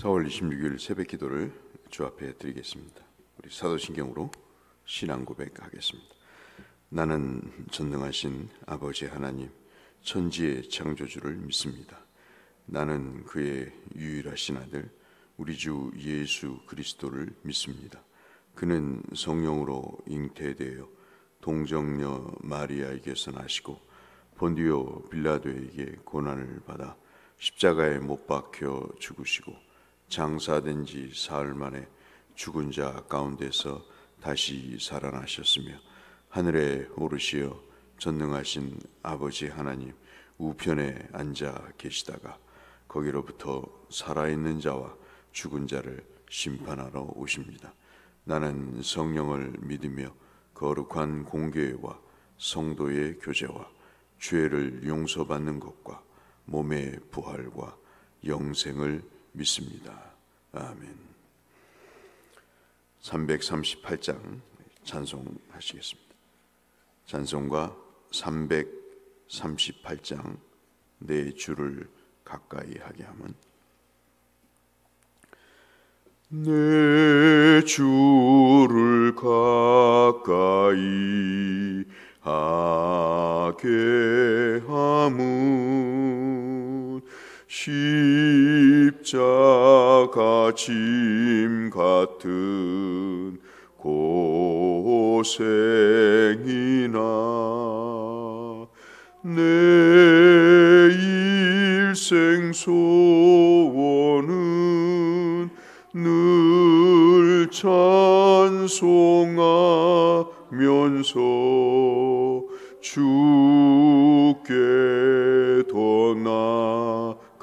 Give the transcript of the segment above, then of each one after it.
4월 26일 새벽 기도를 주 앞에 드리겠습니다. 우리 사도신경으로 신앙 고백하겠습니다. 나는 전능하신 아버지 하나님, 천지의 창조주를 믿습니다. 나는 그의 유일하신 아들, 우리 주 예수 그리스도를 믿습니다. 그는 성령으로 잉태되어 동정녀 마리아에게서 나시고 본디오 빌라도에게 고난을 받아 십자가에 못 박혀 죽으시고 장사된 지 사흘 만에 죽은 자 가운데서 다시 살아나셨으며 하늘에 오르시어 전능하신 아버지 하나님 우편에 앉아 계시다가 거기로부터 살아있는 자와 죽은 자를 심판하러 오십니다. 나는 성령을 믿으며 거룩한 공교회와 성도의 교제와 죄를 용서받는 것과 몸의 부활과 영생을 믿습니다. 아멘. 338장 찬송하시겠습니다. 찬송가 338장 내 주를 가까이 하게 함은 내 주를 가까이 하게 함은 십자가 짐 같은 고생이나 내 일생 소원은 늘 찬송하면서 주께 더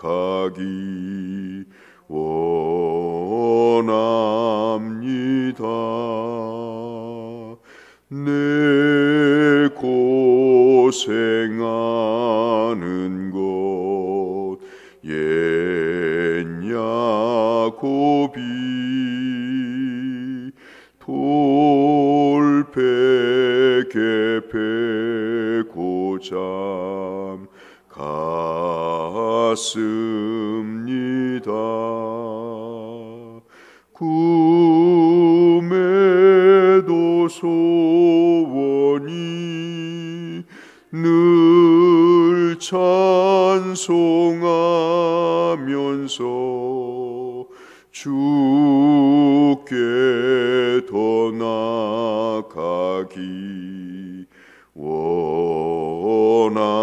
나아가기 원합니다. 내 고생하는 곳 옛 야곱이 돌베개 베고 잠 갔습니다. 꿈에도 소원이 늘 찬송하면서 주께 더 나아가기 원합니다.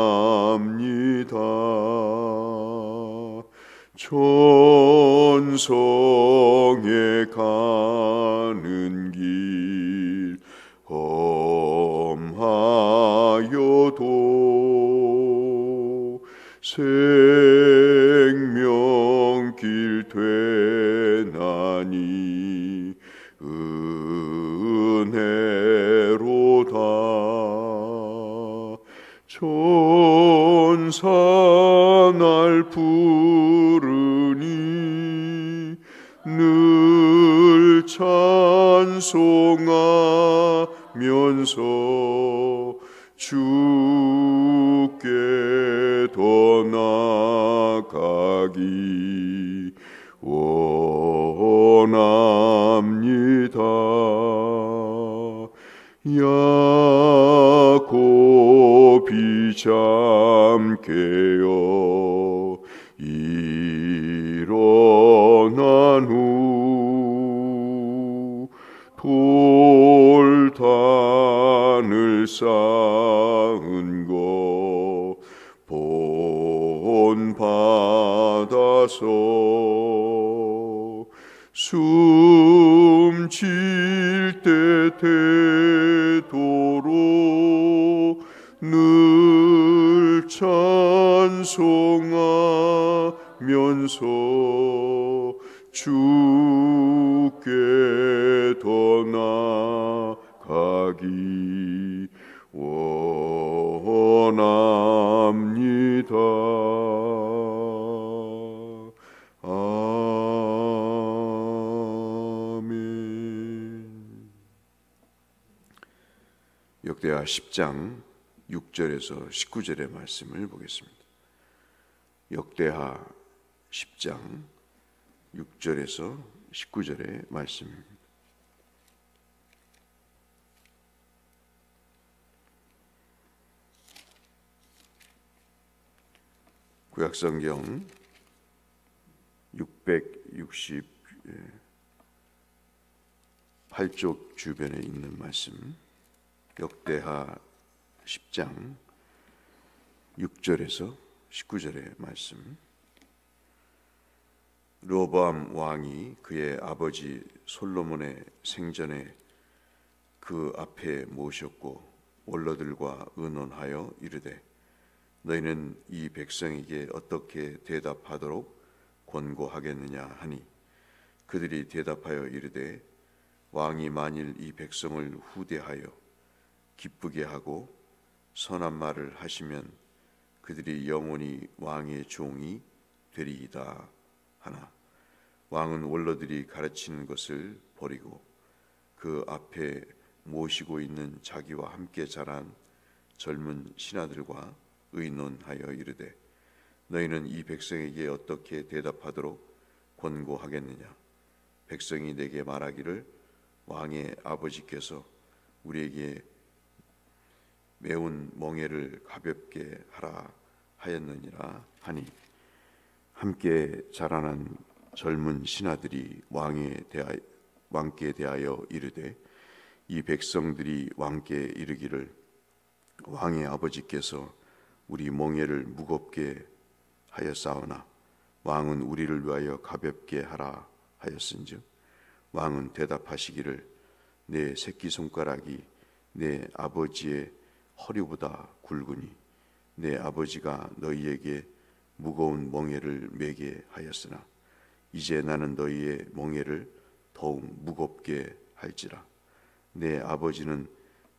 천성에 가는 길 험하여도 생명길 되나니 은혜로다. 천사 날 부르니 늘 찬송하면서 주께 더 나아가기 원합니다. 야곱이 잠 깨어 일어난 후 돌단을 쌓은 것 본받아서 숨질 때 되도록 늘 찬송하면서 주께 더 나아가기 원합니다. 역대하 10장 6절에서 19절의 말씀을 보겠습니다. 역대하 10장 6절에서 19절의 말씀입니다. 구약성경 668쪽 주변에 있는 말씀, 역대하 10장 6절에서 19절의 말씀. 르호보암 왕이 그의 아버지 솔로몬의 생전에 그 앞에 모셨고 원로들과 의논하여 이르되 너희는 이 백성에게 어떻게 대답하도록 권고하겠느냐 하니 그들이 대답하여 이르되 왕이 만일 이 백성을 후대하여 기쁘게 하고 선한 말을 하시면 그들이 영원히 왕의 종이 되리이다 하나 왕은 원로들이 가르치는 것을 버리고 그 앞에 모시고 있는 자기와 함께 자란 젊은 신하들과 의논하여 이르되 너희는 이 백성에게 어떻게 대답하도록 권고하겠느냐. 백성이 내게 말하기를 왕의 아버지께서 우리에게 매운 멍에를 가볍게 하라 하였느니라 하니 함께 자라난 젊은 신하들이 왕께 대하여 이르되 이 백성들이 왕께 이르기를 왕의 아버지께서 우리 멍에를 무겁게 하였사오나 왕은 우리를 위하여 가볍게 하라 하였은즉 왕은 대답하시기를 내 새끼손가락이 내 아버지의 허리보다 굵으니 내 아버지가 너희에게 무거운 멍에를 매게 하였으나 이제 나는 너희의 멍에를 더욱 무겁게 할지라. 내 아버지는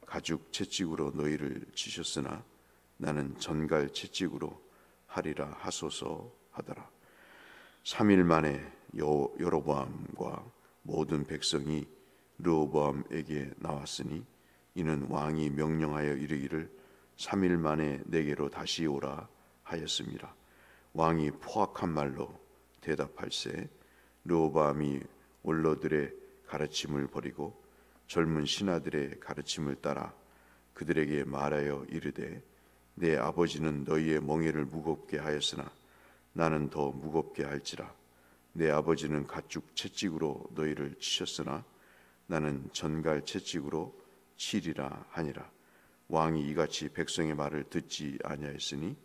가죽 채찍으로 너희를 치셨으나 나는 전갈 채찍으로 하리라 하소서 하더라. 3일 만에 여로보암과 모든 백성이 르호보암에게 나왔으니 이는 왕이 명령하여 이르기를 3일 만에 내게로 다시 오라 하였습니다. 왕이 포악한 말로 대답할세 르호보암이 원로들의 가르침을 버리고 젊은 신하들의 가르침을 따라 그들에게 말하여 이르되 내 아버지는 너희의 멍에를 무겁게 하였으나 나는 더 무겁게 할지라. 내 아버지는 가죽 채찍으로 너희를 치셨으나 나는 전갈 채찍으로 치리라 하니라. 왕이 이같이 백성의 말을 듣지 아니하였으니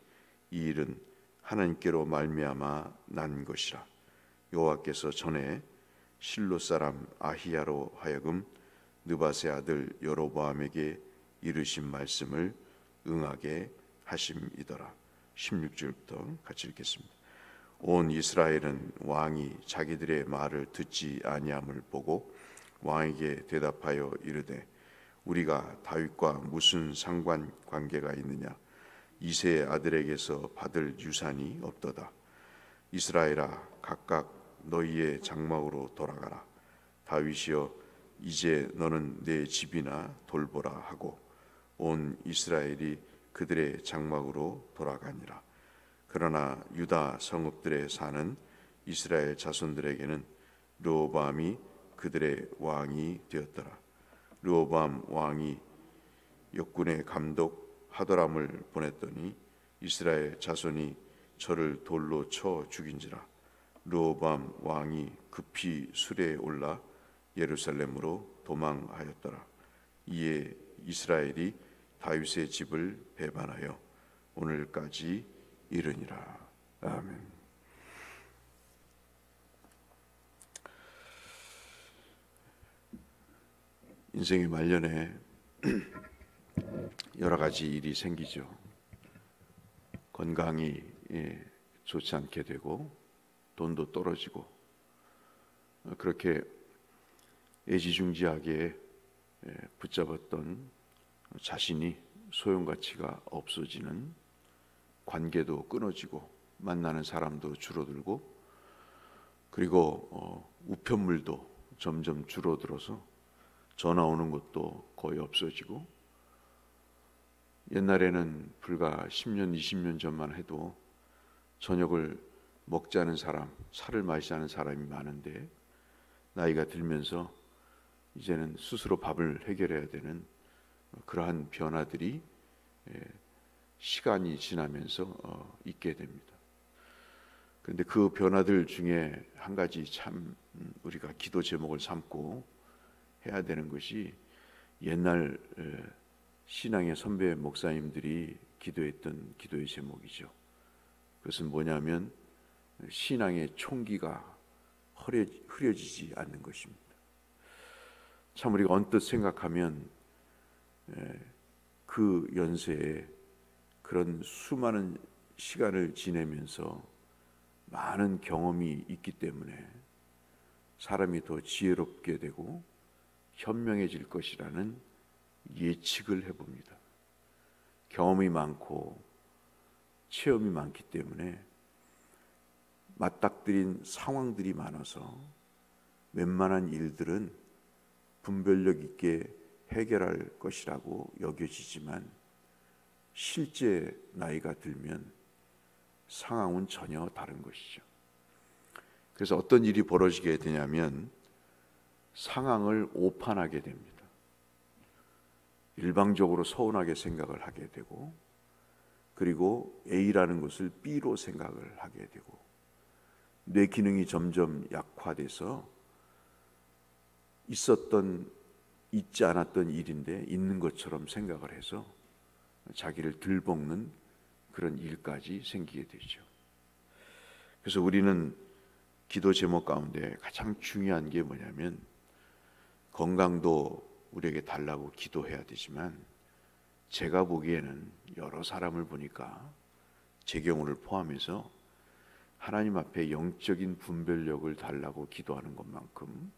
이 일은 하나님께로 말미암아 난 것이라. 여호와께서 전에 실로 사람 아히야로 하여금 느밧의 아들 여로보암에게 이르신 말씀을 응하게 하심이더라. 16절부터 같이 읽겠습니다. 온 이스라엘은 왕이 자기들의 말을 듣지 아니함을 보고 왕에게 대답하여 이르되 우리가 다윗과 무슨 상관관계가 있느냐. 이새의 아들에게서 받을 유산이 없도다. 이스라엘아 각각 너희의 장막으로 돌아가라. 다윗이여 이제 너는 내 집이나 돌보라 하고 온 이스라엘이 그들의 장막으로 돌아가니라. 그러나 유다 성읍들에 사는 이스라엘 자손들에게는 르호보암이 그들의 왕이 되었더라. 르호보암 왕이 역군의 감독 하도람을 보냈더니 이스라엘 자손이 저를 돌로 쳐 죽인지라. 르호보암 왕이 급히 수레에 올라 예루살렘으로 도망하였더라. 이에 이스라엘이 다윗의 집을 배반하여 오늘까지 이르니라. 아멘. 인생의 말년에 여러 가지 일이 생기죠. 건강이 좋지 않게 되고 돈도 떨어지고 그렇게 애지중지하게 붙잡았던 자신이 소용가치가 없어지는, 관계도 끊어지고 만나는 사람도 줄어들고 그리고 우편물도 점점 줄어들어서 전화 오는 것도 거의 없어지고, 옛날에는 불과 10년 20년 전만 해도 저녁을 먹자는 사람, 살을 마시자는 사람이 많은데 나이가 들면서 이제는 스스로 밥을 해결해야 되는 그러한 변화들이 시간이 지나면서 있게 됩니다. 그런데 그 변화들 중에 한 가지 참 우리가 기도 제목을 삼고 해야 되는 것이 옛날 신앙의 선배 목사님들이 기도했던 기도의 제목이죠. 그것은 뭐냐면 신앙의 총기가 흐려지지 않는 것입니다. 참 우리가 언뜻 생각하면 그 연세에 그런 수많은 시간을 지내면서 많은 경험이 있기 때문에 사람이 더 지혜롭게 되고 현명해질 것이라는 예측을 해봅니다. 경험이 많고 체험이 많기 때문에 맞닥뜨린 상황들이 많아서 웬만한 일들은 분별력 있게 해결할 것이라고 여겨지지만 실제 나이가 들면 상황은 전혀 다른 것이죠. 그래서 어떤 일이 벌어지게 되냐면 상황을 오판하게 됩니다. 일방적으로 서운하게 생각을 하게 되고, 그리고 A라는 것을 B로 생각을 하게 되고, 뇌 기능이 점점 약화돼서 있지 않았던 일인데 있는 것처럼 생각을 해서 자기를 들볶는 그런 일까지 생기게 되죠. 그래서 우리는 기도 제목 가운데 가장 중요한 게 뭐냐면 건강도 우리에게 달라고 기도해야 되지만 제가 보기에는 여러 사람을 보니까 제 경우를 포함해서 하나님 앞에 영적인 분별력을 달라고 기도하는 것만큼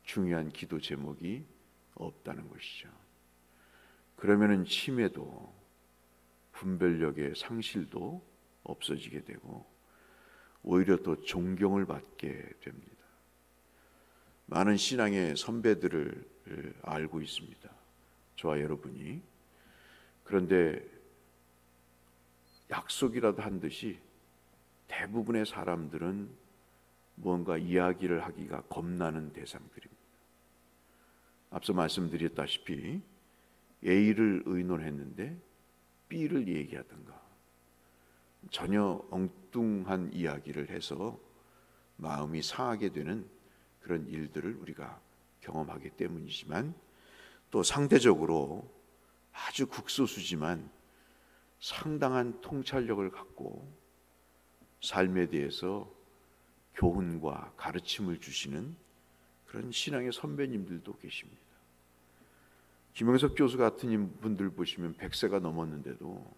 중요한 기도 제목이 없다는 것이죠. 그러면은 치매도 분별력의 상실도 없어지게 되고 오히려 더 존경을 받게 됩니다. 많은 신앙의 선배들을 알고 있습니다. 저와 여러분이. 그런데 약속이라도 한 듯이 대부분의 사람들은 무언가 이야기를 하기가 겁나는 대상들입니다. 앞서 말씀드렸다시피 A를 의논했는데 B를 얘기하든가 전혀 엉뚱한 이야기를 해서 마음이 상하게 되는 그런 일들을 우리가 경험하기 때문이지만, 또 상대적으로 아주 극소수지만 상당한 통찰력을 갖고 삶에 대해서 교훈과 가르침을 주시는 그런 신앙의 선배님들도 계십니다. 김영석 교수 같은 분들 보시면 100세가 넘었는데도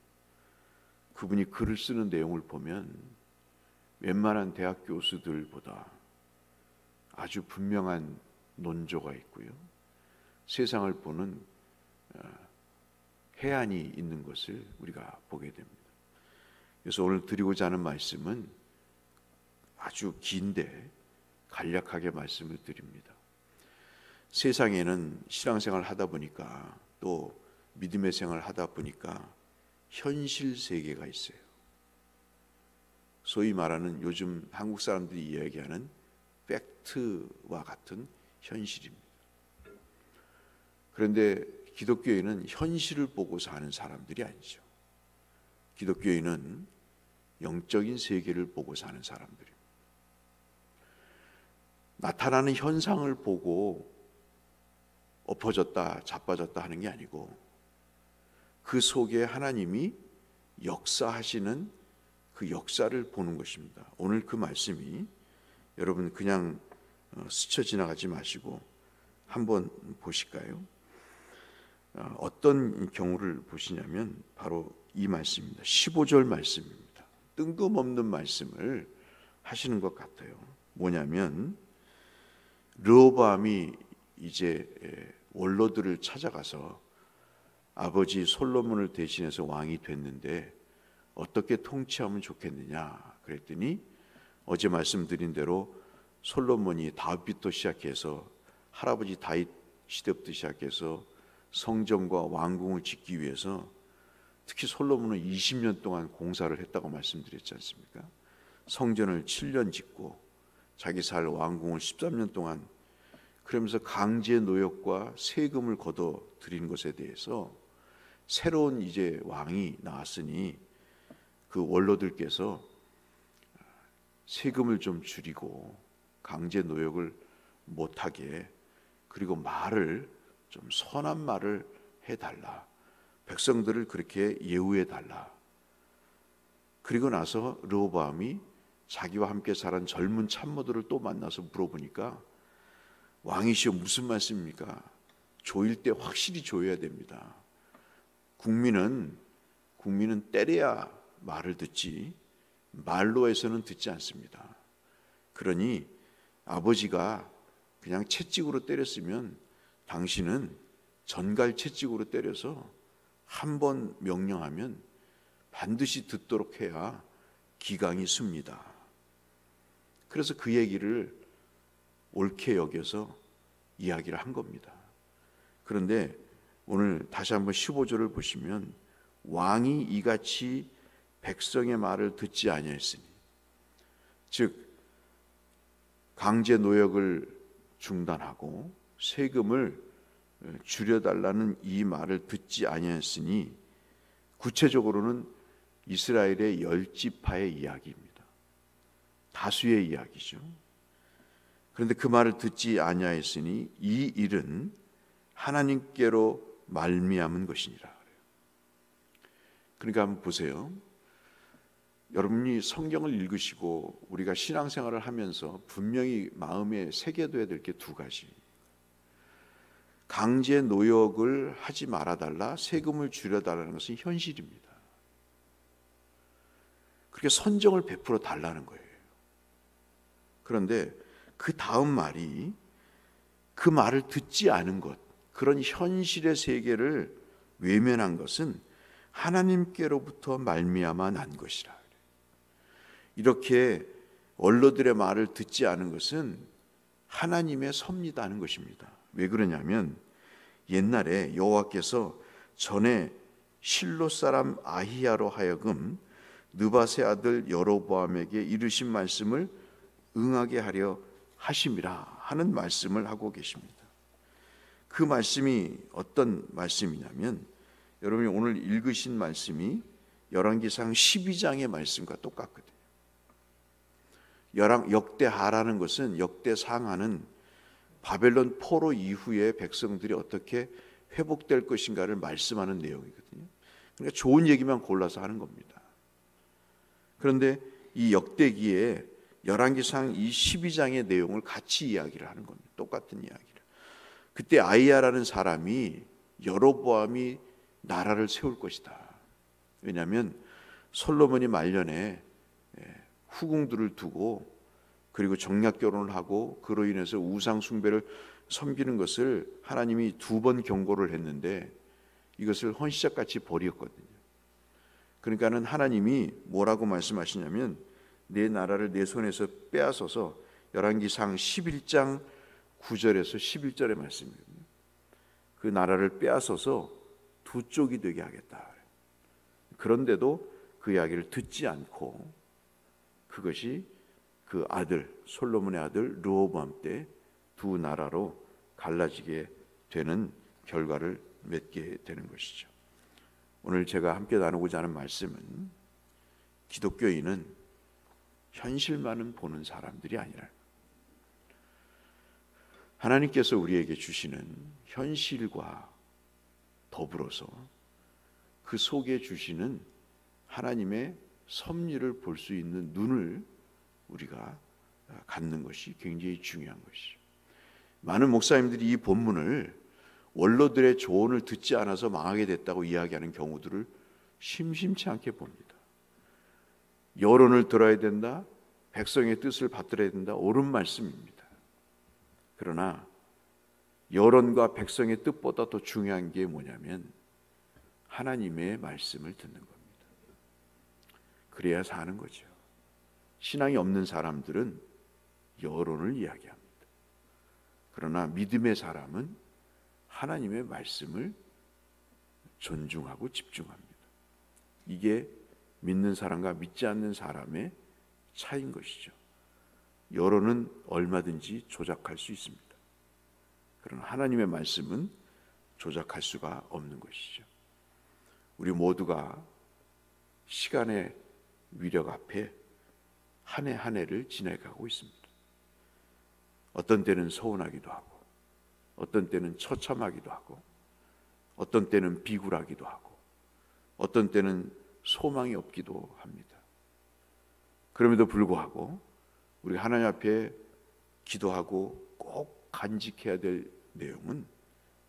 그분이 글을 쓰는 내용을 보면 웬만한 대학 교수들보다 아주 분명한 논조가 있고요, 세상을 보는 해안이 있는 것을 우리가 보게 됩니다. 그래서 오늘 드리고자 하는 말씀은 아주 긴데 간략하게 말씀을 드립니다. 세상에는 신앙생활을 하다 보니까 또 믿음의 생활을 하다 보니까 현실 세계가 있어요. 소위 말하는 요즘 한국 사람들이 이야기하는 팩트와 같은 현실입니다. 그런데 기독교인은 현실을 보고 사는 사람들이 아니죠. 기독교인은 영적인 세계를 보고 사는 사람들입니다. 나타나는 현상을 보고 엎어졌다 자빠졌다 하는 게 아니고 그 속에 하나님이 역사하시는 그 역사를 보는 것입니다. 오늘 그 말씀이 여러분 그냥 스쳐 지나가지 마시고 한번 보실까요? 어떤 경우를 보시냐면 바로 이 말씀입니다. 15절 말씀입니다. 뜬금없는 말씀을 하시는 것 같아요. 뭐냐면 르호보암이 이제 원로들을 찾아가서 아버지 솔로몬을 대신해서 왕이 됐는데 어떻게 통치하면 좋겠느냐 그랬더니 어제 말씀드린 대로 솔로몬이 다윗부터 시작해서 할아버지 다윗 시대부터 시작해서 성전과 왕궁을 짓기 위해서 특히 솔로몬은 20년 동안 공사를 했다고 말씀드렸지 않습니까? 성전을 7년 짓고 자기 살 왕궁을 13년 동안, 그러면서 강제 노역과 세금을 걷어 들인 것에 대해서 새로운 이제 왕이 나왔으니 그 원로들께서 세금을 좀 줄이고 강제 노역을 못하게, 그리고 말을 좀 선한 말을 해달라, 백성들을 그렇게 예우해달라. 그리고 나서 르호보암이 자기와 함께 살은 젊은 참모들을 또 만나서 물어보니까, 왕이시여 무슨 말씀입니까? 조일 때 확실히 조여야 됩니다. 국민은 때려야 말을 듣지 말로 해서는 듣지 않습니다. 그러니 아버지가 그냥 채찍으로 때렸으면 당신은 전갈 채찍으로 때려서 한 번 명령하면 반드시 듣도록 해야 기강이 습니다. 그래서 그 얘기를 옳게 여겨서 이야기를 한 겁니다. 그런데 오늘 다시 한번 15절을 보시면, 왕이 이같이 백성의 말을 듣지 아니하였으니, 즉 강제 노역을 중단하고 세금을 줄여달라는 이 말을 듣지 아니하였으니, 구체적으로는 이스라엘의 10지파의 이야기입니다. 다수의 이야기죠. 그런데 그 말을 듣지 아니하였으니 이 일은 하나님께로 말미암은 것이니라. 그러니까 한번 보세요. 여러분이 성경을 읽으시고 우리가 신앙생활을 하면서 분명히 마음에 새겨둬야 될 게 두 가지. 강제 노역을 하지 말아달라, 세금을 줄여달라는 것은 현실입니다. 그렇게 선정을 베풀어 달라는 거예요. 그런데 그 다음 말이, 그 말을 듣지 않은 것, 그런 현실의 세계를 외면한 것은 하나님께로부터 말미암아 난 것이라. 이렇게 원로들의 말을 듣지 않은 것은 하나님의 섭니다 하는 것입니다. 왜 그러냐면, 옛날에 여호와께서 전에 실로 사람 아히야로 하여금 느밧의 아들 여로보암에게 이르신 말씀을 응하게 하려 하심이라 하는 말씀을 하고 계십니다. 그 말씀이 어떤 말씀이냐면, 여러분이 오늘 읽으신 말씀이 열왕기상 12장의 말씀과 똑같거든요. 역대하라는 것은, 역대상하는 바벨론 포로 이후에 백성들이 어떻게 회복될 것인가를 말씀하는 내용이거든요. 그러니까 좋은 얘기만 골라서 하는 겁니다. 그런데 이 역대기에 열왕기상 이 12장의 내용을 같이 이야기를 하는 겁니다. 똑같은 이야기를. 그때 아히야라는 사람이 여로보암이 나라를 세울 것이다. 왜냐하면 솔로몬이 말년에 후궁들을 두고, 그리고 정략 결혼을 하고 그로 인해서 우상 숭배를 섬기는 것을 하나님이 2번 경고를 했는데 이것을 헌시작같이 버렸거든요. 그러니까는 하나님이 뭐라고 말씀하시냐면, 내 나라를 내 손에서 빼앗아서, 열왕기상 11장 9절에서 11절의 말씀이거든요. 그 나라를 빼앗아서 2쪽이 되게 하겠다. 그런데도 그 이야기를 듣지 않고, 그것이 그 아들 솔로몬의 아들 르호보암 때 2 나라로 갈라지게 되는 결과를 맺게 되는 것이죠. 오늘 제가 함께 나누고자 하는 말씀은, 기독교인은 현실만은 보는 사람들이 아니라 하나님께서 우리에게 주시는 현실과 더불어서 그 속에 주시는 하나님의 섭리를 볼 수 있는 눈을 우리가 갖는 것이 굉장히 중요한 것이죠. 많은 목사님들이 이 본문을 원로들의 조언을 듣지 않아서 망하게 됐다고 이야기하는 경우들을 심심치 않게 봅니다. 여론을 들어야 된다, 백성의 뜻을 받들어야 된다, 옳은 말씀입니다. 그러나 여론과 백성의 뜻보다 더 중요한 게 뭐냐면 하나님의 말씀을 듣는 겁니다. 그래야 사는 거죠. 신앙이 없는 사람들은 여론을 이야기합니다. 그러나 믿음의 사람은 하나님의 말씀을 존중하고 집중합니다. 이게 믿는 사람과 믿지 않는 사람의 차인 것이죠. 여론은 얼마든지 조작할 수 있습니다. 그러나 하나님의 말씀은 조작할 수가 없는 것이죠. 우리 모두가 시간의 위력 앞에 한 해 한 해를 지나가고 있습니다. 어떤 때는 서운하기도 하고, 어떤 때는 처참하기도 하고, 어떤 때는 비굴하기도 하고, 어떤 때는 소망이 없기도 합니다. 그럼에도 불구하고 우리 하나님 앞에 기도하고 꼭 간직해야 될 내용은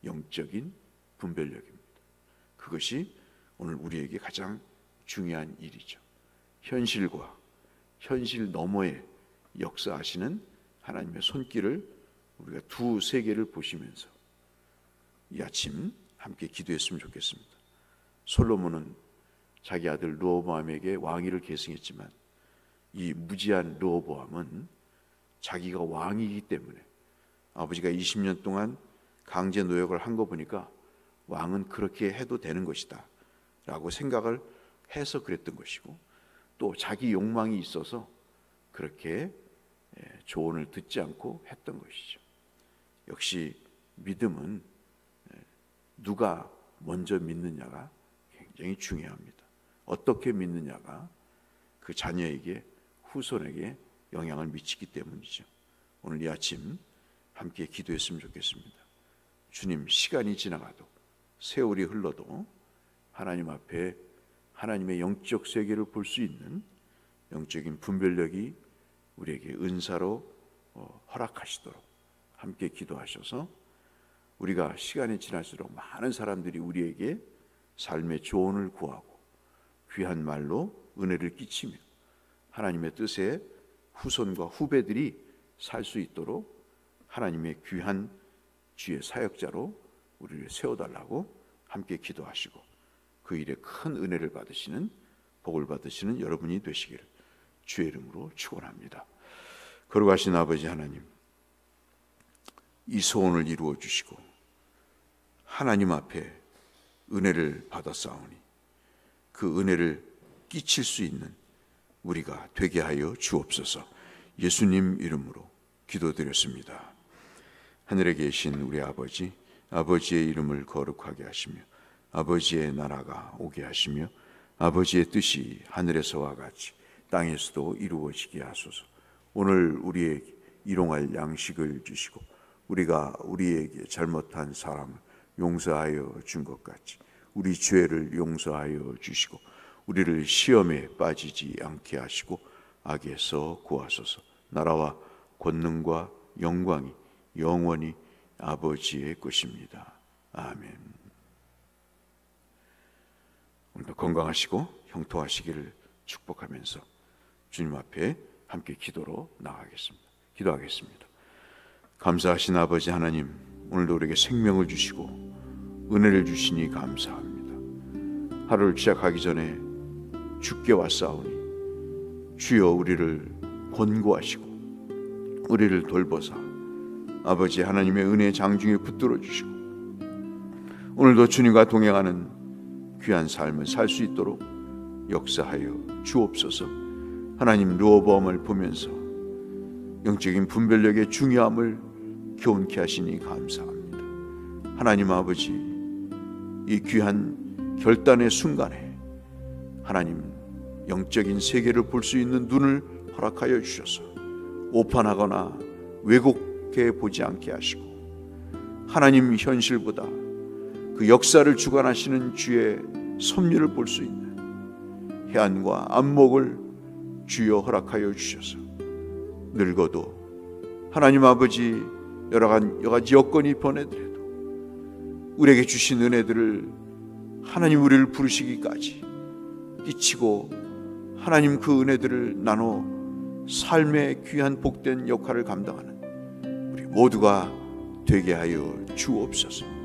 영적인 분별력입니다. 그것이 오늘 우리에게 가장 중요한 일이죠. 현실과 현실 너머에 역사하시는 하나님의 손길을 우리가 두 세계를 보시면서 이 아침 함께 기도했으면 좋겠습니다. 솔로몬은 자기 아들 르호보암에게 왕위를 계승했지만 이 무지한 르호보암은 자기가 왕이기 때문에 아버지가 20년 동안 강제 노역을 한 거 보니까 왕은 그렇게 해도 되는 것이다 라고 생각을 해서 그랬던 것이고, 또 자기 욕망이 있어서 그렇게 조언을 듣지 않고 했던 것이죠. 역시 믿음은 누가 먼저 믿느냐가 굉장히 중요합니다. 어떻게 믿느냐가 그 자녀에게, 후손에게 영향을 미치기 때문이죠. 오늘 이 아침 함께 기도했으면 좋겠습니다. 주님, 시간이 지나가도 세월이 흘러도 하나님 앞에 하나님의 영적 세계를 볼 수 있는 영적인 분별력이 우리에게 은사로 허락하시도록 함께 기도하셔서 우리가 시간이 지날수록 많은 사람들이 우리에게 삶의 조언을 구하고 귀한 말로 은혜를 끼치며 하나님의 뜻에 후손과 후배들이 살 수 있도록 하나님의 귀한 주의 사역자로 우리를 세워달라고 함께 기도하시고 그 일에 큰 은혜를 받으시는, 복을 받으시는 여러분이 되시기를 주의 이름으로 축원합니다. 거룩하신 아버지 하나님, 이 소원을 이루어 주시고 하나님 앞에 은혜를 받았사오니 그 은혜를 끼칠 수 있는 우리가 되게 하여 주옵소서. 예수님 이름으로 기도드렸습니다. 하늘에 계신 우리 아버지, 아버지의 이름을 거룩하게 하시며 아버지의 나라가 오게 하시며 아버지의 뜻이 하늘에서와 같이 땅에서도 이루어지게 하소서. 오늘 우리에게 일용할 양식을 주시고 우리가 우리에게 잘못한 사람을 용서하여 준 것 같이 우리 죄를 용서하여 주시고 우리를 시험에 빠지지 않게 하시고 악에서 구하소서. 나라와 권능과 영광이 영원히 아버지의 것입니다. 아멘. 오늘도 건강하시고 형통하시기를 축복하면서 주님 앞에 함께 기도로 나가겠습니다. 기도하겠습니다. 감사하신 아버지 하나님, 오늘도 우리에게 생명을 주시고 은혜를 주시니 감사합니다. 하루를 시작하기 전에 주께 왔사오니 주여 우리를 권고하시고 우리를 돌보사 아버지 하나님의 은혜 장중에 붙들어 주시고 오늘도 주님과 동행하는 귀한 삶을 살 수 있도록 역사하여 주옵소서. 하나님, 르호보암을 보면서 영적인 분별력의 중요함을 교훈케 하시니 감사합니다. 하나님 아버지, 이 귀한 결단의 순간에 하나님 영적인 세계를 볼 수 있는 눈을 허락하여 주셔서 오판하거나 왜곡해 보지 않게 하시고 하나님 현실보다 그 역사를 주관하시는 주의 섭리를 볼 수 있는 해안과 안목을 주여 허락하여 주셔서 늙어도 하나님 아버지 여러 가지 여건이 변해더라도 우리에게 주신 은혜들을 하나님 우리를 부르시기까지 끼치고 하나님 그 은혜들을 나눠 삶의 귀한 복된 역할을 감당하는 우리 모두가 되게 하여 주옵소서.